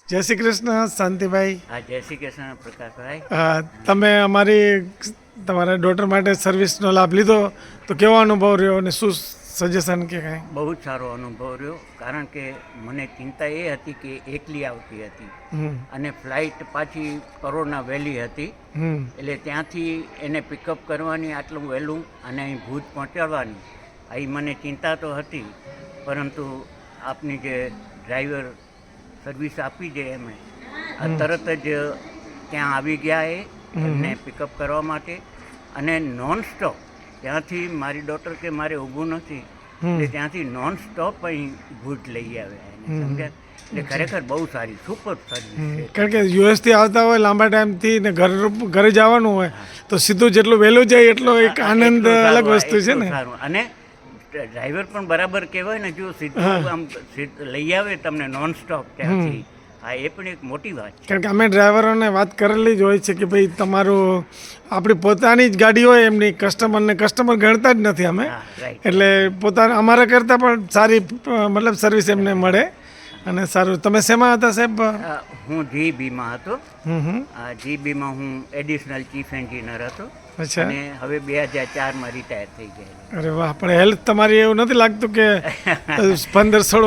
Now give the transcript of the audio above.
જય શ્રી કૃષ્ણ શાંતિભાઈ. હા, જય શ્રી કૃષ્ણ પ્રકાશભાઈ. તમે અમારી તમારા ડોટર માટે સર્વિસનો લાભ લીધો તો કેવો અનુભવ રહ્યો અને શું સજેશન કે કાંઈ? બહુ જ સારો અનુભવ રહ્યો, કારણ કે મને ચિંતા એ હતી કે એકલી આવતી હતી અને ફ્લાઇટ પાછી કરોડના વહેલી હતી, એટલે ત્યાંથી એને પિકઅપ કરવાની આટલું વહેલું અને અહીં ભુજ પહોંચાડવાની અહીં મને ચિંતા તો હતી, પરંતુ આપની જે ડ્રાઈવર સર્વિસ આપી છે એમે તરત જ ત્યાં આવી ગયા એમને પિકઅપ કરવા માટે, અને નોન સ્ટોપ ત્યાંથી મારી ડોટર કે મારે ઊભું નથી એટલે ત્યાંથી નોન સ્ટોપ અહીં ભુજ લઈ આવ્યા એને, સમજ્યા? એટલે ખરેખર બહુ સારી સુપર સર્વિસ છે. કારણ કે યુએસથી આવતા હોય લાંબા ટાઈમથી ને ઘરે જવાનું હોય તો સીધું જેટલું વહેલું જાય એટલો એક આનંદ અલગ વસ્તુ છે ને. સારું, અને ડ્રાઈવર પણ બરાબર કહેવાય ને, જો સીધું આમ લઈ આવે તમને નોન સ્ટોપ ત્યાંથી, હા એ પણ એક મોટી વાત છે. કારણ કે અમે ડ્રાઈવરોને વાત કરેલી જ હોય છે કે ભાઈ તમારું આપણી પોતાની જ ગાડી હોય એમની કસ્ટમર ગણતા જ નથી અમે, એટલે પોતાના અમારા કરતાં પણ સારી મતલબ સર્વિસ એમને મળે અને સારું. તમે શેમાં હતા સાહેબ? હું જીબીમાં હતો. જીબીમાં હું એડિશનલ ચીફ એન્જિનિયર હતો. અચ્છા. અને હવે 2004માં રિટાયર થઈ ગયેલો. અરે વાહ, પણ હેલ્થ તમારી એવું નથી લાગતું કે 15-16